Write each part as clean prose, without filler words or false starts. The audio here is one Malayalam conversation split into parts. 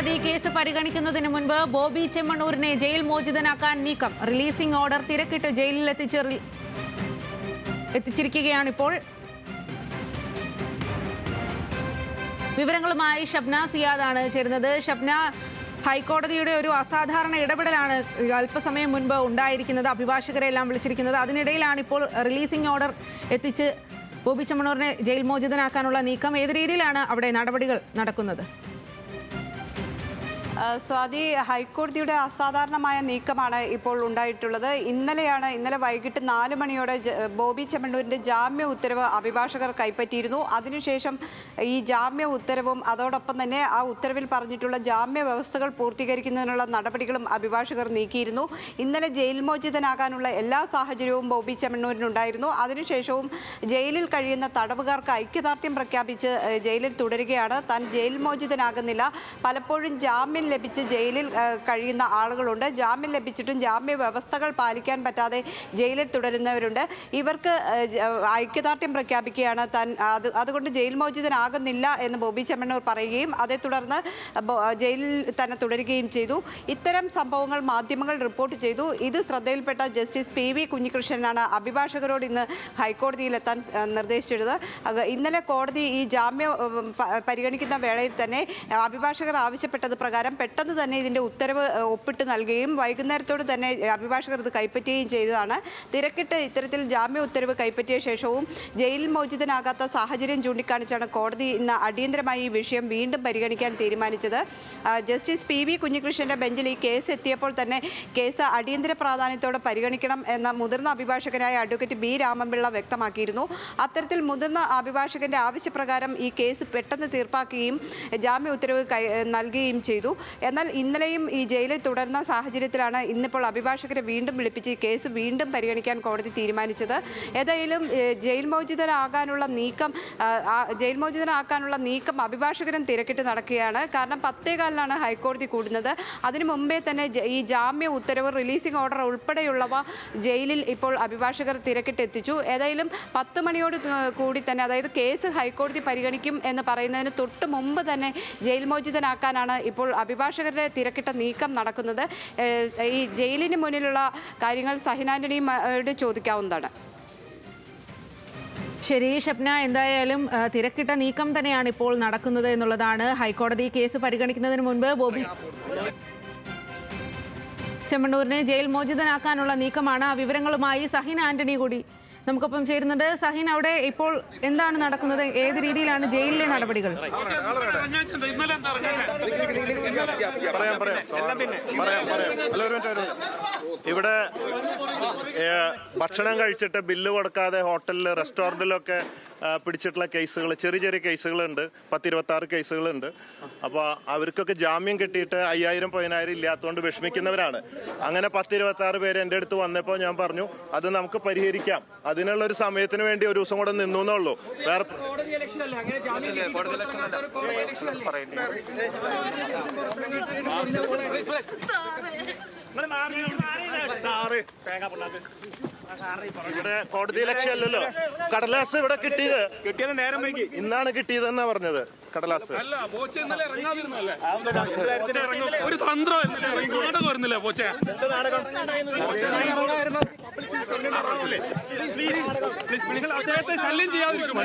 ഹൈക്കോടതി കേസ് പരിഗണിക്കുന്നതിന് മുൻപ് ബോബി ചെമ്മണ്ണൂരിനെ ജയിൽ മോചിതനാക്കാൻ നീക്കം. റിലീസിംഗ് ഓർഡർ തിരക്കിട്ട് ജയിലിൽ എത്തിച്ചിരിക്കുകയാണിപ്പോൾ. വിവരങ്ങളുമായി ഷബ്ന സിയാദാണ് ചേരുന്നത്. ഷബ്ന, ഹൈക്കോടതിയുടെ ഒരു അസാധാരണ ഇടപെടലാണ് അല്പസമയം മുൻപ് ഉണ്ടായിരിക്കുന്നത്. അഭിഭാഷകരെല്ലാം വിളിച്ചിരിക്കുന്നത്. അതിനിടയിലാണ് ഇപ്പോൾ റിലീസിംഗ് ഓർഡർ എത്തിച്ച് ബോബി ചെമ്മണ്ണൂരിനെ ജയിൽ മോചിതനാക്കാനുള്ള നീക്കം. ഏത് രീതിയിലാണ് അവിടെ നടപടികൾ നടക്കുന്നത്? സ്വാതി, ഹൈക്കോടതിയുടെ അസാധാരണമായ നീക്കമാണ് ഇപ്പോൾ ഉണ്ടായിട്ടുള്ളത്. ഇന്നലെ വൈകിട്ട് 4 മണിയോടെ ബോബി ചെമ്മണ്ണൂരിന്റെ ജാമ്യ ഉത്തരവ് അഭിഭാഷകർ കൈപ്പറ്റിയിരുന്നു. അതിനുശേഷം ഈ ജാമ്യ ഉത്തരവും അതോടൊപ്പം തന്നെ ആ ഉത്തരവിൽ പറഞ്ഞിട്ടുള്ള ജാമ്യ വ്യവസ്ഥകൾ പൂർത്തീകരിക്കുന്നതിനുള്ള നടപടികളും അഭിഭാഷകർ നീക്കിയിരുന്നു. ഇന്നലെ ജയിൽ മോചിതനാകാനുള്ള എല്ലാ സാഹചര്യവും ബോബി ചെമ്മണ്ണൂരിനുണ്ടായിരുന്നു. അതിനുശേഷവും ജയിലിൽ കഴിയുന്ന തടവുകാർക്ക് ഐക്യദാർഢ്യം പ്രഖ്യാപിച്ച് ജയിലിൽ തുടരുകയാണ്. താൻ ജയിൽ മോചിതനാകുന്നില്ല. പലപ്പോഴും ജാമ്യം ലഭിച്ച് ജയിലിൽ കഴിയുന്ന ആളുകളുണ്ട്. ജാമ്യം ലഭിച്ചിട്ടും ജാമ്യ വ്യവസ്ഥകൾ പാലിക്കാൻ പറ്റാതെ ജയിലിൽ തുടരുന്നവരുണ്ട്. ഇവർക്ക് ഐക്യദാർഢ്യം പ്രഖ്യാപിക്കുകയാണ് താൻ. അതുകൊണ്ട് ജയിൽ മോചിതനാകുന്നില്ല എന്ന് ബോബി ചെമ്മണ്ണൂർ പറയുകയും അതേ തുടർന്ന് ജയിലിൽ തന്നെ തുടരുകയും ചെയ്തു. ഇത്തരം സംഭവങ്ങൾ മാധ്യമങ്ങൾ റിപ്പോർട്ട് ചെയ്തു. ഇത് ശ്രദ്ധയിൽപ്പെട്ട ജസ്റ്റിസ് PV കുഞ്ഞികൃഷ്ണനാണ് അഭിഭാഷകരോട് ഇന്ന് ഹൈക്കോടതിയിലെത്താൻ നിർദ്ദേശിച്ചത്. ഇന്നലെ കോടതി ഈ ജാമ്യം പരിഗണിക്കുന്ന വേളയിൽ തന്നെ അഭിഭാഷകർ ആവശ്യപ്പെട്ടത് പ്രകാരം പെട്ടെന്ന് തന്നെ ഇതിന്റെ ഉത്തരവ് ഒപ്പിട്ട് നൽകുകയും വൈകുന്നേരത്തോട് തന്നെ അഭിഭാഷകർ ഇത് കൈപ്പറ്റുകയും ചെയ്തതാണ്. തിരക്കിട്ട് ഇത്തരത്തിൽ ജാമ്യ ഉത്തരവ് കൈപ്പറ്റിയ ശേഷവും ജയിലിൽ മോചിതനാകാത്ത സാഹചര്യം ചൂണ്ടിക്കാണിച്ചാണ് കോടതി ഇന്ന് അടിയന്തരമായി ഈ വിഷയം വീണ്ടും പരിഗണിക്കാൻ തീരുമാനിച്ചത്. ജസ്റ്റിസ് PV കുഞ്ഞികൃഷ്ണന്റെ ബെഞ്ചിൽ ഈ കേസ് എത്തിയപ്പോൾ തന്നെ കേസ് അടിയന്തര പ്രാധാന്യത്തോടെ പരിഗണിക്കണം എന്ന മുതിർന്ന അഭിഭാഷകനായ അഡ്വക്കേറ്റ് B രാമൻപിള്ള വ്യക്തമാക്കിയിരുന്നു. അത്തരത്തിൽ മുതിർന്ന അഭിഭാഷകന്റെ ആവശ്യപ്രകാരം ഈ കേസ് പെട്ടെന്ന് തീർപ്പാക്കുകയും ജാമ്യ ഉത്തരവ് നൽകുകയും ചെയ്തു. എന്നാൽ ഇന്നലെയും ഈ ജയിലിൽ തുടർന്ന സാഹചര്യത്തിലാണ് ഇന്നിപ്പോൾ അഭിഭാഷകരെ വീണ്ടും വിളിപ്പിച്ച് ഈ കേസ് വീണ്ടും പരിഗണിക്കാൻ കോടതി തീരുമാനിച്ചത്. ഏതായാലും ജയിൽ മോചിതനാകാനുള്ള നീക്കം അഭിഭാഷകരും തിരക്കിട്ട് നടക്കുകയാണ്. കാരണം 10:15 ഹൈക്കോടതി കൂടുന്നത്. അതിനു മുമ്പേ തന്നെ ഈ ജാമ്യ ഉത്തരവ്, റിലീസിംഗ് ഓർഡർ ഉൾപ്പെടെയുള്ളവ ജയിലിൽ ഇപ്പോൾ അഭിഭാഷകർ തിരക്കിട്ടെത്തിച്ചു. ഏതായാലും 10 മണിയോട് കൂടി തന്നെ, അതായത് കേസ് ഹൈക്കോടതി പരിഗണിക്കും എന്ന് പറയുന്നതിന് തൊട്ട് മുമ്പ് തന്നെ ജയിൽ മോചിതനാക്കാനാണ് ഇപ്പോൾ അഭിഭാഷകരുടെ തിരക്കിട്ട നീക്കം നടക്കുന്നത്. ഈ ജയിലിന് മുന്നിലുള്ള കാര്യങ്ങൾ സഹിൻ ആന്റണിയോട് ചോദിക്കാവുന്നതാണ്. ശരി ഷബ്ന, എന്തായാലും തിരക്കിട്ട നീക്കം തന്നെയാണ് ഇപ്പോൾ നടക്കുന്നത് എന്നുള്ളതാണ്. ഹൈക്കോടതി കേസ് പരിഗണിക്കുന്നതിന് മുൻപ് ബോബി ചെമ്മണ്ണൂരിനെ ജയിൽ മോചിതനാക്കാനുള്ള നീക്കമാണ്. ആ വിവരങ്ങളുമായി സഹിൻ ആന്റണി കൂടി നമുക്കൊപ്പം ചേരുന്നുണ്ട്. സഹിൻ, അവിടെ ഇപ്പോൾ എന്താണ് നടക്കുന്നത്? ഏത് രീതിയിലാണ് ജയിലിലെ നടപടികൾ? ഇവിടെ ഭക്ഷണം കഴിച്ചിട്ട് ബില്ല് കൊടുക്കാതെ ഹോട്ടലിൽ, റെസ്റ്റോറൻറ്റിലൊക്കെ പിടിച്ചിട്ടുള്ള കേസുകൾ, ചെറിയ ചെറിയ കേസുകളുണ്ട്. 10-26 കേസുകളുണ്ട്. അപ്പോൾ അവർക്കൊക്കെ ജാമ്യം കിട്ടിയിട്ട് 5000-10000 ഇല്ലാത്തതുകൊണ്ട് വിഷമിക്കുന്നവരാണ്. അങ്ങനെ 10-26 പേര് എൻ്റെ അടുത്ത് വന്നപ്പോൾ ഞാൻ പറഞ്ഞു അത് നമുക്ക് പരിഹരിക്കാം, അതിനുള്ള ഒരു സമയത്തിന് വേണ്ടി ഒരു ദിവസം കൂടെ നിന്നു എന്നുള്ളൂ. വേറെ ഇവിടെ കോടതി ലക്ഷ്യം അല്ലല്ലോ. കടലാസ് ഇവിടെ കിട്ടിയത് നേരം വൈകി. ഇന്നാണ് കിട്ടിയതെന്നാ പറഞ്ഞത്. കടലാസ് ഒരു തന്ത്രം അദ്ദേഹത്തെ ശല്യം ചെയ്യാതിരിക്കും.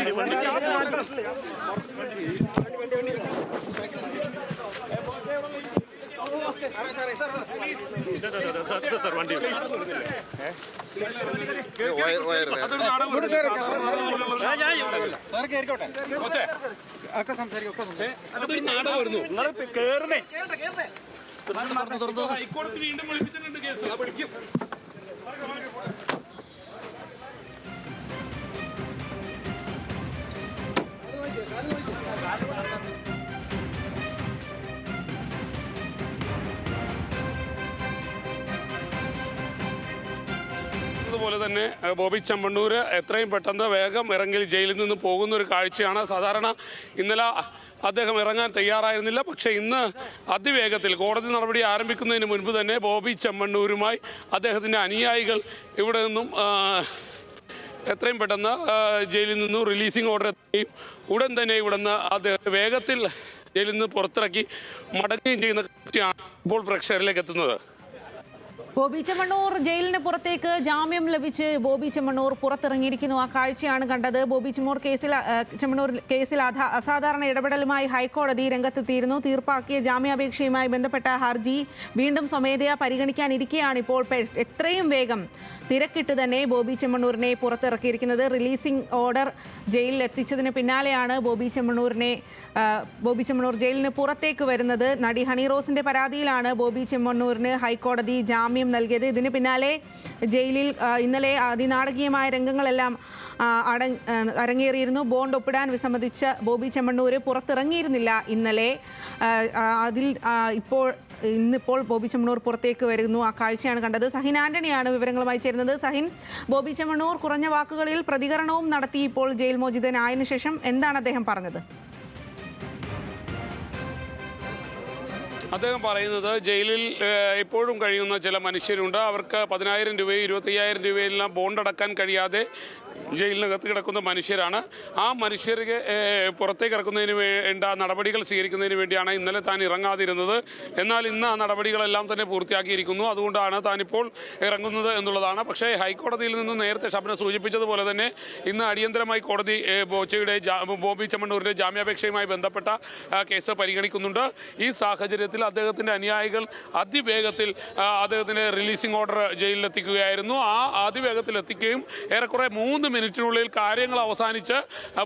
ഹൈക്കോടതി വീണ്ടും വിളിപ്പിച്ചിട്ടുണ്ട് കേസ്. അതുപോലെ തന്നെ ബോബി ചെമ്മണ്ണൂർ എത്രയും പെട്ടെന്ന് വേഗം ഇറങ്ങി ജയിലിൽ നിന്ന് പോകുന്ന ഒരു കാഴ്ചയാണ്. സാധാരണ ഇന്നലെ അദ്ദേഹം ഇറങ്ങാൻ തയ്യാറായിരുന്നില്ല. പക്ഷേ ഇന്ന് അതിവേഗത്തിൽ കോടതി നടപടി ആരംഭിക്കുന്നതിന് മുൻപ് തന്നെ ബോബി ചെമ്മണ്ണൂരുമായി അദ്ദേഹത്തിൻ്റെ അനുയായികൾ ഇവിടെ നിന്നും എത്രയും പെട്ടെന്ന് ജയിലിൽ നിന്നും റിലീസിംഗ് ഓർഡർ എത്തുകയും ഉടൻ തന്നെ ഇവിടെ നിന്ന് അദ്ദേഹം വേഗത്തിൽ ജയിലിൽ നിന്ന് പുറത്തിറക്കി മടങ്ങുകയും ചെയ്യുന്ന കാഴ്ചയാണ് ഇപ്പോൾ പ്രേക്ഷകരിലേക്ക് എത്തുന്നത്. ബോബി ചെമ്മണ്ണൂർ ജയിലിന് പുറത്തേക്ക് ജാമ്യം ലഭിച്ച് ബോബി ചെമ്മണ്ണൂർ പുറത്തിറങ്ങിയിരിക്കുന്നു. ആ കാഴ്ചയാണ് കണ്ടത്. ബോബി ചെമ്മണ്ണൂർ കേസിൽ അസാധാരണ ഇടപെടലുമായി ഹൈക്കോടതി രംഗത്തെത്തിയിരുന്നു. തീർപ്പാക്കിയ ജാമ്യാപേക്ഷയുമായി ബന്ധപ്പെട്ട ഹർജി വീണ്ടും സ്വമേധയാ പരിഗണിക്കാനിരിക്കെയാണ് ഇപ്പോൾ എത്രയും വേഗം തിരക്കിട്ട് തന്നെ ബോബി ചെമ്മണ്ണൂരിനെ പുറത്തിറക്കിയിരിക്കുന്നത്. റിലീസിംഗ് ഓർഡർ ജയിലിൽ എത്തിച്ചതിന് പിന്നാലെയാണ് ബോബി ചെമ്മണ്ണൂർ ജയിലിന് പുറത്തേക്ക് വരുന്നത്. നടി ഹണി റോസിന്റെ പരാതിയിലാണ് ബോബി ചെമ്മണ്ണൂരിന് ഹൈക്കോടതി ജാമ്യം നൽകിയത്. ഇതിന് പിന്നാലെ ജയിലിൽ ഇന്നലെ അതിനാടകീയമായ രംഗങ്ങളെല്ലാം അരങ്ങേറിയിരുന്നു. ബോണ്ട് ഒപ്പിടാൻ വിസമ്മതിച്ച ബോബി ചെമ്മണ്ണൂർ പുറത്തിറങ്ങിയിരുന്നില്ല ഇന്നലെ. ഇന്നിപ്പോൾ ബോബി ചെമ്മണ്ണൂർ പുറത്തേക്ക് വരുന്നു. ആ കാഴ്ചയാണ് കണ്ടത്. സഹിൻ ആന്റണിയാണ് വിവരങ്ങളുമായി ചേരുന്നത്. സഹിൻ, ബോബി ചെമ്മണ്ണൂർ കുറഞ്ഞ വാക്കുകളിൽ പ്രതികരണവും നടത്തി. ഇപ്പോൾ ജയിൽ മോചിതനായതിനു ശേഷം എന്താണ് അദ്ദേഹം പറഞ്ഞത്? അദ്ദേഹം പറയുന്നത് ജയിലിൽ ഇപ്പോഴും കഴിയുന്ന ചില മനുഷ്യരുണ്ട്. അവർക്ക് 10,000 രൂപയും 25,000 രൂപയെല്ലാം ബോണ്ട് അടക്കാൻ കഴിയാതെ ജയിലിനകത്ത് കിടക്കുന്ന മനുഷ്യരാണ്. ആ മനുഷ്യർക്ക് പുറത്തേക്ക് ഇറക്കുന്നതിന് വേണ്ട നടപടികൾ സ്വീകരിക്കുന്നതിന് വേണ്ടിയാണ് ഇന്നലെ താൻ ഇറങ്ങാതിരുന്നത്. എന്നാൽ ഇന്ന് ആ നടപടികളെല്ലാം തന്നെ പൂർത്തിയാക്കിയിരിക്കുന്നു. അതുകൊണ്ടാണ് താനിപ്പോൾ ഇറങ്ങുന്നത് എന്നുള്ളതാണ്. പക്ഷേ ഹൈക്കോടതിയിൽ നിന്ന് നേരത്തെ ഷബ്ന സൂചിപ്പിച്ചതുപോലെ തന്നെ ഇന്ന് അടിയന്തരമായി കോടതി ബോബി ചെമ്മണ്ണൂരിൻ്റെ ജാമ്യാപേക്ഷയുമായി ബന്ധപ്പെട്ട കേസ് പരിഗണിക്കുന്നുണ്ട്. ഈ സാഹചര്യത്തിൽ അദ്ദേഹത്തിൻ്റെ അനുയായികൾ അതിവേഗത്തിൽ അദ്ദേഹത്തിൻ്റെ റിലീസിംഗ് ഓർഡർ ജയിലിലെത്തിക്കുകയായിരുന്നു. ആ അതിവേഗത്തിൽ എത്തിക്കുകയും ഏറെക്കുറെ 3 മിനിറ്റിനുള്ളിൽ കാര്യങ്ങൾ അവസാനിച്ച്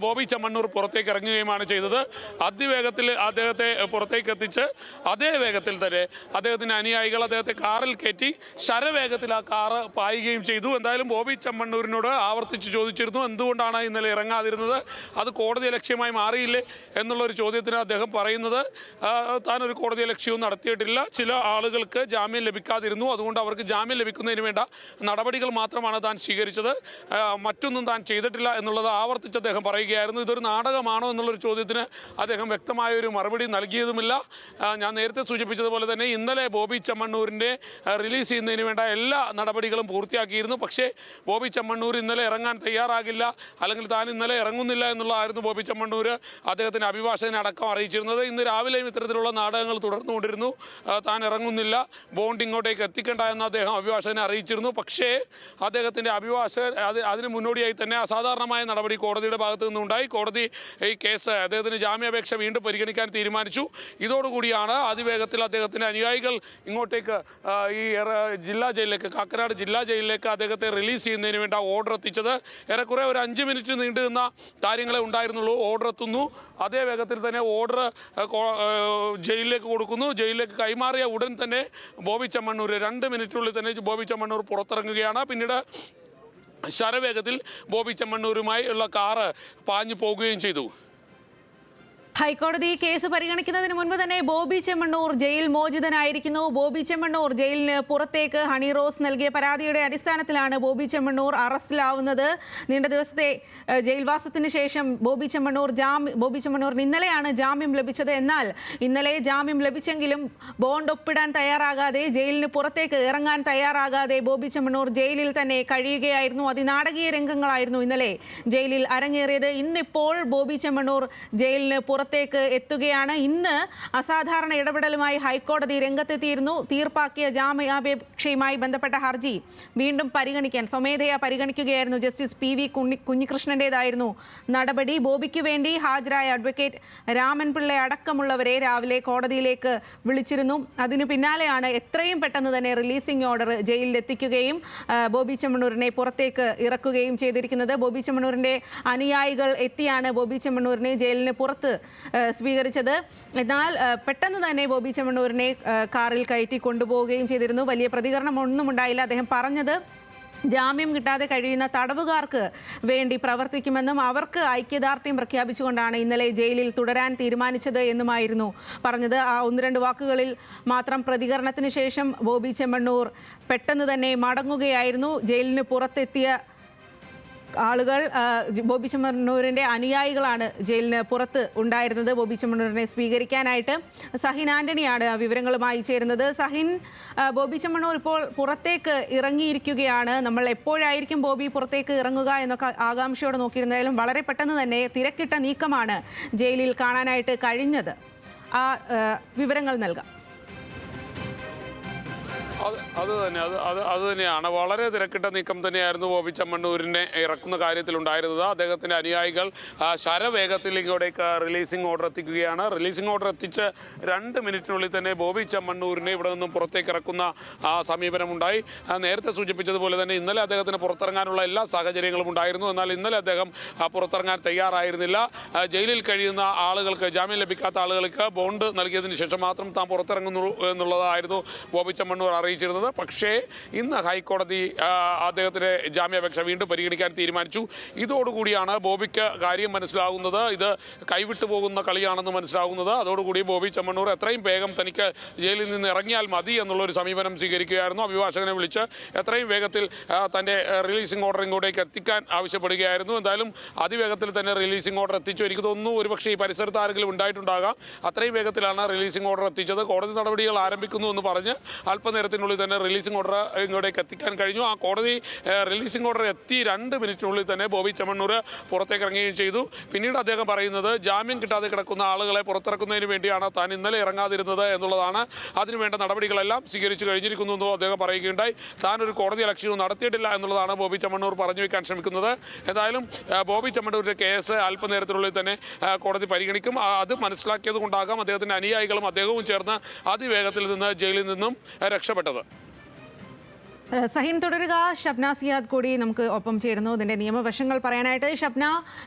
ബോബി ചെമ്മണ്ണൂർ പുറത്തേക്ക് ഇറങ്ങുകയുമാണ് ചെയ്തത്. അതിവേഗത്തിൽ അദ്ദേഹത്തെ പുറത്തേക്ക് എത്തിച്ച് അതേ വേഗത്തിൽ തന്നെ അദ്ദേഹത്തിൻ്റെ അനുയായികൾ അദ്ദേഹത്തെ കാറിൽ കയറ്റി ശരവേഗത്തിൽ ആ കാറ് പായുകയും ചെയ്തു. എന്തായാലും ബോബി ചെമ്മണ്ണൂരിനോട് ആവർത്തിച്ച് ചോദിച്ചിരുന്നു എന്തുകൊണ്ടാണ് ഇന്നലെ ഇറങ്ങാതിരുന്നത്, അത് കോടതി ലക്ഷ്യമായി മാറിയില്ലേ എന്നുള്ളൊരു ചോദ്യത്തിന് അദ്ദേഹം പറയുന്നത് താനൊരു കോടതി ലക്ഷ്യവും നടത്തിയിട്ടില്ല. ചില ആളുകൾക്ക് ജാമ്യം ലഭിക്കാതിരുന്നു, അതുകൊണ്ട് അവർക്ക് ജാമ്യം ലഭിക്കുന്നതിന് വേണ്ട നടപടികൾ മാത്രമാണ് താൻ സ്വീകരിച്ചത്, മറ്റൊന്നും താൻ ചെയ്തിട്ടില്ല എന്നുള്ളത് ആവർത്തിച്ച് അദ്ദേഹം പറയുകയായിരുന്നു. ഇതൊരു നാടകമാണോ എന്നുള്ളൊരു ചോദ്യത്തിന് അദ്ദേഹം വ്യക്തമായ ഒരു മറുപടി നൽകിയതുമില്ല. ഞാൻ നേരത്തെ സൂചിപ്പിച്ചതുപോലെ തന്നെ ഇന്നലെ ബോബി ചെമ്മണ്ണൂരിൻ്റെ റിലീസ് ചെയ്യുന്നതിന് വേണ്ട എല്ലാ നടപടികളും പൂർത്തിയാക്കിയിരുന്നു. പക്ഷേ ബോബി ചെമ്മണ്ണൂർ ഇന്നലെ ഇറങ്ങാൻ തയ്യാറാകില്ല, അല്ലെങ്കിൽ താൻ ഇന്നലെ ഇറങ്ങുന്നില്ല എന്നുള്ളതായിരുന്നു ബോബി ചെമ്മണ്ണൂർ അദ്ദേഹത്തിൻ്റെ അഭിഭാഷകനെ അടക്കം അറിയിച്ചിരുന്നത്. ഇന്ന് രാവിലെയും ഇത്തരത്തിലുള്ള നാടകങ്ങൾ തുടർന്നുകൊണ്ടിരുന്നു. താൻ ഇറങ്ങുന്നില്ല, ബോണ്ട് ഇങ്ങോട്ടേക്ക് എത്തിക്കേണ്ട എന്ന് അദ്ദേഹം അഭിഭാഷകനെ അറിയിച്ചിരുന്നു. പക്ഷേ അദ്ദേഹത്തിൻ്റെ അഭിഭാഷകൻ അതിന് മുന്നോടിയായി തന്നെ അസാധാരണമായ നടപടി കോടതിയുടെ ഭാഗത്തു നിന്നുണ്ടായി. കോടതി ഈ കേസ് അദ്ദേഹത്തിന് ജാമ്യാപേക്ഷ വീണ്ടും പരിഗണിക്കാൻ തീരുമാനിച്ചു. ഇതോടുകൂടിയാണ് അതിവേഗത്തിൽ അദ്ദേഹത്തിൻ്റെ അനുയായികൾ ഇങ്ങോട്ടേക്ക് ഈ ജില്ലാ ജയിലിലേക്ക്, കാക്കനാട് ജില്ലാ ജയിലിലേക്ക് അദ്ദേഹത്തെ റിലീസ് ചെയ്യുന്നതിന് വേണ്ട ഓർഡർ എത്തിച്ചത്. ഏറെക്കുറെ ഒരു 5 മിനിറ്റ് നീണ്ടു നിന്ന കാര്യങ്ങളെ ഉണ്ടായിരുന്നുള്ളൂ. ഓർഡർ എത്തുന്നു, അതേ വേഗത്തിൽ തന്നെ ഓർഡർ ജയിലിലേക്ക് കൊടുക്കുന്നു. ജയിലിലേക്ക് കൈമാറിയ ഉടൻ തന്നെ ബോബി ചെമ്മണ്ണൂർ 2 മിനിറ്റിനുള്ളിൽ തന്നെ ബോബി ചെമ്മണ്ണൂർ പുറത്തിറങ്ങുകയാണ്. പിന്നീട് ശരവേഗത്തിൽ ബോബി ചെമ്മണ്ണൂരുമായി ഉള്ള കാറ് പാഞ്ഞു പോകുകയും ചെയ്തു. ഹൈക്കോടതി കേസ് പരിഗണിക്കുന്നതിന് മുൻപ് തന്നെ ബോബി ചെമ്മണ്ണൂർ ജയിൽ മോചിതനായിരിക്കുന്നു. ബോബി ചെമ്മണ്ണൂർ ജയിലിന് പുറത്തേക്ക് ഹണി റോസ് നൽകിയ പരാതിയുടെ അടിസ്ഥാനത്തിലാണ് ബോബി ചെമ്മണ്ണൂർ അറസ്റ്റിലാവുന്നത്. നീണ്ട ദിവസത്തെ ജയിൽവാസത്തിന് ശേഷം ബോബി ചെമ്മണ്ണൂറിന് ഇന്നലെയാണ് ജാമ്യം ലഭിച്ചത്. എന്നാൽ ഇന്നലെ ജാമ്യം ലഭിച്ചെങ്കിലും ബോണ്ട് ഒപ്പിടാൻ തയ്യാറാകാതെ, ജയിലിന് പുറത്തേക്ക് ഇറങ്ങാൻ തയ്യാറാകാതെ ബോബി ചെമ്മണ്ണൂർ ജയിലിൽ തന്നെ കഴിയുകയായിരുന്നു. അതിനാടകീയ രംഗങ്ങളായിരുന്നു ഇന്നലെ ജയിലിൽ അരങ്ങേറിയത്. ഇന്നിപ്പോൾ ബോബി ചെമ്മണ്ണൂർ ജയിലിന് പുറത്തേക്ക് എത്തുകയാണ്. ഇന്ന് അസാധാരണ ഇടപെടലുമായി ഹൈക്കോടതി രംഗത്തെത്തിയിരുന്നു. തീർപ്പാക്കിയ ജാമ്യാപേക്ഷയുമായി ബന്ധപ്പെട്ട ഹർജി വീണ്ടും സ്വമേധയാ പരിഗണിക്കുകയായിരുന്നു. ജസ്റ്റിസ് PV കുഞ്ഞികൃഷ്ണന്റേതായിരുന്നു നടപടി. ബോബിക്ക് വേണ്ടി ഹാജരായ അഡ്വക്കേറ്റ് രാമൻപിള്ള അടക്കമുള്ളവരെ രാവിലെ കോടതിയിലേക്ക് വിളിച്ചിരുന്നു. അതിനു പിന്നാലെയാണ് എത്രയും പെട്ടെന്ന് തന്നെ റിലീസിംഗ് ഓർഡർ ജയിലിൽ എത്തിക്കുകയും ബോബി ചെമ്മണ്ണൂരിനെ പുറത്തേക്ക് ഇറക്കുകയും ചെയ്തിരിക്കുന്നത്. ബോബി ചെമ്മണ്ണൂരിന്റെ അനുയായികൾ എത്തിയാണ് ബോബി ചെമ്മണ്ണൂരിനെ ജയിലിന് പുറത്ത് സ്വീകരിച്ചത്. എന്നാൽ പെട്ടെന്ന് തന്നെ ബോബി ചെമ്മണ്ണൂരിനെ കാറിൽ കയറ്റി കൊണ്ടുപോവുകയും ചെയ്തിരുന്നു. വലിയ പ്രതികരണം ഒന്നും ഉണ്ടായില്ല. അദ്ദേഹം പറഞ്ഞത് ജാമ്യം കിട്ടാതെ കഴിയുന്ന തടവുകാർക്ക് വേണ്ടി പ്രവർത്തിക്കുമെന്നും അവർക്ക് ഐക്യദാർഢ്യം പ്രഖ്യാപിച്ചുകൊണ്ടാണ് ഇന്നലെ ജയിലിൽ തുടരാൻ തീരുമാനിച്ചത് എന്നുമായിരുന്നു പറഞ്ഞത്. ആ 1-2 വാക്കുകളിൽ മാത്രം പ്രതികരണത്തിന് ശേഷം ബോബി ചെമ്മണ്ണൂർ പെട്ടെന്ന് തന്നെ മടങ്ങുകയായിരുന്നു. ജയിലിന് പുറത്തെത്തിയ ആളുകൾ ബോബി ചെമ്മണ്ണൂരിൻ്റെ അനുയായികളാണ് ജയിലിന് പുറത്ത് ഉണ്ടായിരുന്നത്. ബോബി ചെമ്മണ്ണൂരിനെ സ്വീകരിക്കാനായിട്ട് സഹിൻ ആന്റണിയാണ് വിവരങ്ങളുമായി ചേരുന്നത്. സഹിൻ, ബോബി ചെമ്മണ്ണൂർ ഇപ്പോൾ പുറത്തേക്ക് ഇറങ്ങിയിരിക്കുകയാണ്. നമ്മൾ എപ്പോഴായിരിക്കും ബോബി പുറത്തേക്ക് ഇറങ്ങുക എന്നൊക്കെ ആകാംക്ഷയോടെ നോക്കിയിരുന്നാലും വളരെ പെട്ടെന്ന് തന്നെ തിരക്കിട്ട നീക്കമാണ് ജയിലിൽ കാണാനായിട്ട് കഴിഞ്ഞത്. ആ വിവരങ്ങൾ നൽകാം. അത് തന്നെയാണ്. വളരെ തിരക്കിട്ട നീക്കം തന്നെയായിരുന്നു ബോബി ചെമ്മണ്ണൂരിനെ ഇറക്കുന്ന കാര്യത്തിലുണ്ടായിരുന്നത്. അദ്ദേഹത്തിൻ്റെ അനുയായികൾ ശരവേഗത്തിൽ ഇങ്ങോട്ടേക്ക് റിലീസിംഗ് ഓർഡർ എത്തിക്കുകയാണ്. റിലീസിംഗ് ഓർഡർ എത്തിച്ച് 2 മിനിറ്റിനുള്ളിൽ തന്നെ ബോബി ചെമ്മണ്ണൂരിനെ ഇവിടെ നിന്നും പുറത്തേക്ക് ഇറക്കുന്ന സമീപനമുണ്ടായി. നേരത്തെ സൂചിപ്പിച്ചതുപോലെ തന്നെ ഇന്നലെ അദ്ദേഹത്തിന് പുറത്തിറങ്ങാനുള്ള എല്ലാ സാഹചര്യങ്ങളും ഉണ്ടായിരുന്നു. എന്നാൽ ഇന്നലെ അദ്ദേഹം പുറത്തിറങ്ങാൻ തയ്യാറായിരുന്നില്ല. ജയിലിൽ കഴിയുന്ന ആളുകൾക്ക്, ജാമ്യം ലഭിക്കാത്ത ആളുകൾക്ക് ബോണ്ട് നൽകിയതിന് ശേഷം മാത്രം താൻ പുറത്തിറങ്ങുന്നു എന്നുള്ളതായിരുന്നു ബോബി ചെമ്മണ്ണൂർ അറിയിച്ചിരുന്നത്. പക്ഷേ ഇന്ന് ഹൈക്കോടതി അദ്ദേഹത്തിന്റെ ജാമ്യാപേക്ഷ വീണ്ടും പരിഗണിക്കാൻ തീരുമാനിച്ചു. ഇതോടുകൂടിയാണ് ബോബിക്ക് കാര്യം മനസ്സിലാകുന്നത്. ഇത് കൈവിട്ടു പോകുന്ന കളിയാണെന്ന് മനസ്സിലാകുന്നത്. അതോടുകൂടി ബോബി ചെമ്മണ്ണൂർ എത്രയും വേഗം തനിക്ക് ജയിലിൽ നിന്ന് ഇറങ്ങിയാൽ മതി എന്നുള്ളൊരു സമീപനം സ്വീകരിക്കുകയായിരുന്നു. അഭിഭാഷകനെ വിളിച്ച് എത്രയും വേഗത്തിൽ തൻ്റെ റിലീസിംഗ് ഓർഡർ ഇങ്ങോട്ടേക്ക് എത്തിക്കാൻ ആവശ്യപ്പെടുകയായിരുന്നു. എന്തായാലും അതിവേഗത്തിൽ തന്നെ റിലീസിംഗ് ഓർഡർ എത്തിച്ചു. എനിക്ക് തോന്നുന്നു ഒരുപക്ഷെ ഈ പരിസരത്ത് ആരെങ്കിലും ഉണ്ടായിട്ടുണ്ടാകാം. അത്രയും വേഗത്തിലാണ് റിലീസിംഗ് ഓർഡർ എത്തിച്ചത്. കോടതി നടപടികൾ ആരംഭിക്കുന്നു എന്ന് പറഞ്ഞ് അല്പനേരത്തിനുള്ളിൽ തന്നെ റിലീസിംഗ് ഓർഡർ ഇങ്ങോട്ടേക്ക് എത്തിക്കാൻ കഴിഞ്ഞു. ആ കോടതി റിലീസിംഗ് ഓർഡർ എത്തി 2 മിനിറ്റിനുള്ളിൽ തന്നെ ബോബി ചെമ്മണ്ണൂർ പുറത്തേക്ക് ഇറങ്ങുകയും ചെയ്തു. പിന്നീട് അദ്ദേഹം പറയുന്നത് ജാമ്യം കിട്ടാതെ കിടക്കുന്ന ആളുകളെ പുറത്തിറക്കുന്നതിന് വേണ്ടിയാണ് താൻ ഇന്നലെ ഇറങ്ങാതിരുന്നത് എന്നുള്ളതാണ്. അതിനുവേണ്ട നടപടികളെല്ലാം സ്വീകരിച്ചു കഴിഞ്ഞിരിക്കുന്നു എന്നും അദ്ദേഹം പറയുകയുണ്ടായി. താൻ ഒരു കോടതി ലക്ഷ്യവും നടത്തിയിട്ടില്ല എന്നുള്ളതാണ് ബോബി ചെമ്മണ്ണൂർ പറഞ്ഞു വയ്ക്കാൻ ശ്രമിക്കുന്നത്. ഏതായാലും ബോബി ചെമ്മണ്ണൂരിൻ്റെ കേസ് അല്പനേരത്തിനുള്ളിൽ തന്നെ കോടതി പരിഗണിക്കും. അത് മനസ്സിലാക്കിയത് കൊണ്ടാകാം അദ്ദേഹത്തിൻ്റെ അനുയായികളും അദ്ദേഹവും ചേർന്ന് അതിവേഗത്തിൽ നിന്ന് ജയിലിൽ നിന്നും രക്ഷപ്പെട്ടത്. സഹിൻ തുടരുക. ഷബ്ന സിയാദ് കൂടി നമുക്ക് ഒപ്പം ചേരുന്നു ഇതിന്റെ നിയമവശങ്ങൾ പറയാനായിട്ട്. ഷബ്ന,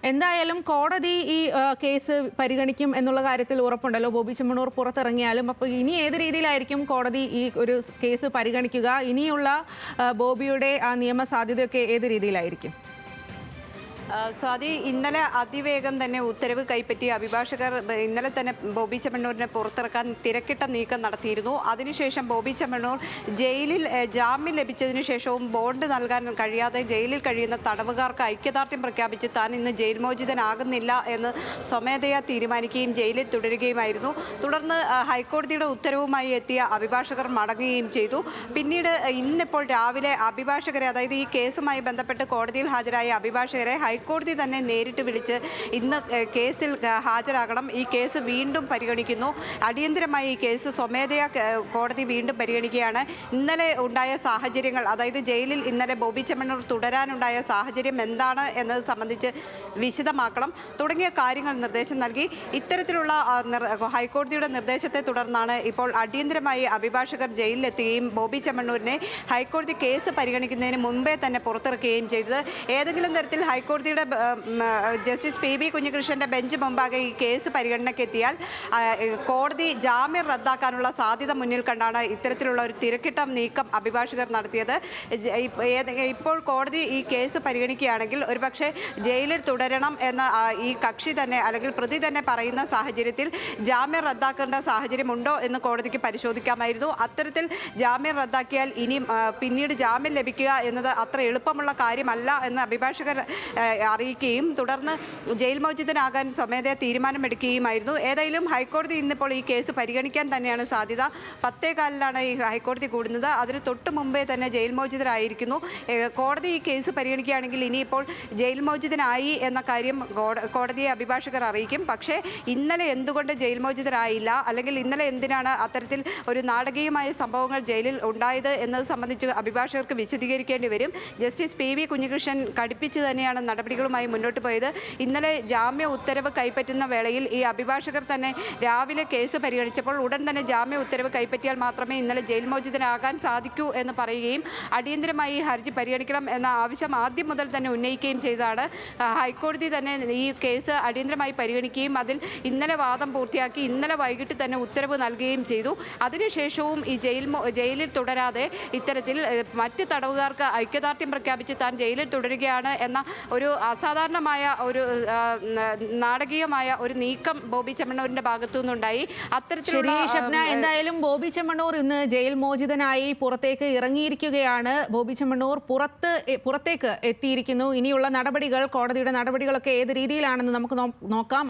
എന്തായാലും കോടതി ഈ കേസ് പരിഗണിക്കും എന്നുള്ള കാര്യത്തിൽ ഉറപ്പുണ്ടല്ലോ. ബോബി ചെമ്മണ്ണൂർ പുറത്തിറങ്ങിയാലും അപ്പോൾ ഇനി ഏത് രീതിയിലായിരിക്കും കോടതി ഈ ഒരു കേസ് പരിഗണിക്കുക? ഇനിയുള്ള ബോബിയുടെ ആ നിയമ സാധ്യതയൊക്കെ ഏത് രീതിയിലായിരിക്കും? സ്വാതി, ഇന്നലെ അതിവേഗം തന്നെ ഉത്തരവ് കൈപ്പറ്റിയ അഭിഭാഷകർ ഇന്നലെ തന്നെ ബോബി ചെമ്മണ്ണൂരിനെ പുറത്തിറക്കാൻ തിരക്കിട്ട നീക്കം നടത്തിയിരുന്നു. അതിനുശേഷം ബോബി ചെമ്മണ്ണൂർ ജയിലിൽ ജാമ്യം ലഭിച്ചതിന് ശേഷവും ബോണ്ട് നൽകാൻ കഴിയാതെ ജയിലിൽ കഴിയുന്ന തടവുകാർക്ക് ഐക്യദാർഢ്യം പ്രഖ്യാപിച്ച് താൻ ഇന്ന് ജയിൽ മോചിതനാകുന്നില്ല എന്ന് സ്വമേധയാ തീരുമാനിക്കുകയും ജയിലിൽ തുടരുകയുമായിരുന്നു. തുടർന്ന് ഹൈക്കോടതിയുടെ ഉത്തരവുമായി എത്തിയ അഭിഭാഷകർ മടങ്ങുകയും ചെയ്തു. പിന്നീട് ഇന്നിപ്പോൾ രാവിലെ അഭിഭാഷകരെ, അതായത് ഈ കേസുമായി ബന്ധപ്പെട്ട് കോടതിയിൽ ഹാജരായ അഭിഭാഷകരെ ഹൈക്കോടതി തന്നെ നേരിട്ട് വിളിച്ച് ഇന്ന് കേസിൽ ഹാജരാകണം, ഈ കേസ് വീണ്ടും പരിഗണിക്കുന്നു, അടിയന്തരമായി ഈ കേസ് സ്വമേധയാ കോടതി വീണ്ടും പരിഗണിക്കുകയാണ്, ഇന്നലെ ഉണ്ടായ സാഹചര്യങ്ങൾ, അതായത് ജയിലിൽ ഇന്നലെ ബോബി ചെമ്മണ്ണൂർ തുടരാനുണ്ടായ സാഹചര്യം എന്താണ് എന്നത് സംബന്ധിച്ച് വിശദമാക്കണം തുടങ്ങിയ കാര്യങ്ങൾ നിർദ്ദേശം നൽകി. ഇത്തരത്തിലുള്ള ഹൈക്കോടതിയുടെ നിർദ്ദേശത്തെ തുടർന്നാണ് ഇപ്പോൾ അടിയന്തരമായി അഭിഭാഷകർ ജയിലിലെത്തുകയും ബോബി ചെമ്മണ്ണൂരിനെ ഹൈക്കോടതി കേസ് പരിഗണിക്കുന്നതിന് മുമ്പേ തന്നെ പുറത്തിറക്കുകയും ചെയ്തത്. ഏതെങ്കിലും തരത്തിൽ ഹൈക്കോടതിയുടെ ജസ്റ്റിസ് PB കുഞ്ഞികൃഷ്ണന്റെ ബെഞ്ച് മുമ്പാകെ ഈ കേസ് പരിഗണനയ്ക്കെത്തിയാൽ കോടതി ജാമ്യം റദ്ദാക്കാനുള്ള സാധ്യത മുന്നിൽ കണ്ടാണ് ഇത്തരത്തിലുള്ള ഒരു തിരക്കിട്ട നീക്കം അഭിഭാഷകർ നടത്തിയത്. ഇപ്പോൾ കോടതി ഈ കേസ് പരിഗണിക്കുകയാണെങ്കിൽ ഒരുപക്ഷെ ജയിലിൽ തുടരണം എന്ന ഈ കക്ഷി തന്നെ അല്ലെങ്കിൽ പ്രതി തന്നെ പറയുന്ന സാഹചര്യത്തിൽ ജാമ്യം റദ്ദാക്കേണ്ട സാഹചര്യമുണ്ടോ എന്ന് കോടതിക്ക് പരിശോധിക്കാമായിരുന്നു. അത്തരത്തിൽ ജാമ്യം റദ്ദാക്കിയാൽ ഇനി പിന്നീട് ജാമ്യം ലഭിക്കുക എന്നത് അത്ര എളുപ്പമുള്ള കാര്യമല്ല എന്ന് അഭിഭാഷകർ അറിയിക്കുകയും തുടർന്ന് ജയിൽ മോചിതനാകാൻ സ്വമേധയാ തീരുമാനമെടുക്കുകയുമായിരുന്നു. ഏതായാലും ഹൈക്കോടതി ഇന്നിപ്പോൾ ഈ കേസ് പരിഗണിക്കാൻ തന്നെയാണ് സാധ്യത. 10:15 ഈ ഹൈക്കോടതി കൂടുന്നത്. അതിന് തൊട്ട് മുമ്പേ തന്നെ ജയിൽ മോചിതരായിരിക്കുന്നു. കോടതി ഈ കേസ് പരിഗണിക്കുകയാണെങ്കിൽ ഇനിയിപ്പോൾ ജയിൽ മോചിതനായി എന്ന കാര്യം കോടതിയെ അഭിഭാഷകർ അറിയിക്കും. പക്ഷേ ഇന്നലെ എന്തുകൊണ്ട് ജയിൽ മോചിതരായില്ല, അല്ലെങ്കിൽ ഇന്നലെ എന്തിനാണ് അത്തരത്തിൽ ഒരു നാടകീയമായ സംഭവങ്ങൾ ജയിലിൽ ഉണ്ടായത് എന്നത് സംബന്ധിച്ച് അഭിഭാഷകർക്ക് വിശദീകരിക്കേണ്ടി വരും. ജസ്റ്റിസ് PB കുഞ്ഞികൃഷ്ണൻ കടുപ്പിച്ച് തന്നെയാണ് നടപടികളുമായി മുന്നോട്ട് പോയത്. ഇന്നലെ ജാമ്യ ഉത്തരവ് കൈപ്പറ്റുന്ന വേളയിൽ ഈ അഭിഭാഷകർ തന്നെ രാവിലെ കേസ് പരിഗണിച്ചപ്പോൾ ഉടൻ തന്നെ ജാമ്യ ഉത്തരവ് കൈപ്പറ്റിയാൽ മാത്രമേ ഇന്നലെ ജയിൽ മോചിതനാകാൻ സാധിക്കൂ എന്ന് പറയുകയും അടിയന്തരമായി ഹർജി പരിഗണിക്കണം എന്ന ആവശ്യം ആദ്യം മുതൽ തന്നെ ഉന്നയിക്കുകയും ചെയ്തതാണ്. ഹൈക്കോടതി തന്നെ ഈ കേസ് അടിയന്തരമായി പരിഗണിക്കുകയും അതിൽ ഇന്നലെ വാദം പൂർത്തിയാക്കി ഇന്നലെ വൈകിട്ട് തന്നെ ഉത്തരവ് നൽകുകയും ചെയ്തു. അതിനുശേഷവും ഈ ജയിലിൽ തുടരാതെ ഇത്തരത്തിൽ മറ്റ് തടവുകാർക്ക് ഐക്യദാർഢ്യം പ്രഖ്യാപിച്ച് താൻ ജയിലിൽ തുടരുകയാണ് എന്ന ഒരു അസാധാരണമായ ഒരു നാടകീയമായ ഒരു നീക്കം ബോബി ചെമ്മണ്ണൂരിന്റെ ഭാഗത്തു നിന്നുണ്ടായി. അത്തരത്തിലുള്ള എന്തായാലും ബോബി ചെമ്മണ്ണൂർ ഇന്ന് ജയിൽ മോചിതനായി പുറത്തേക്ക് ഇറങ്ങിയിരിക്കുകയാണ്. ബോബി ചെമ്മണ്ണൂർ പുറത്തേക്ക് എത്തിയിരിക്കുന്നു. ഇനിയുള്ള നടപടികൾ, കോടതിയുടെ നടപടികളൊക്കെ ഏത് രീതിയിലാണെന്ന് നമുക്ക് നോക്കാം.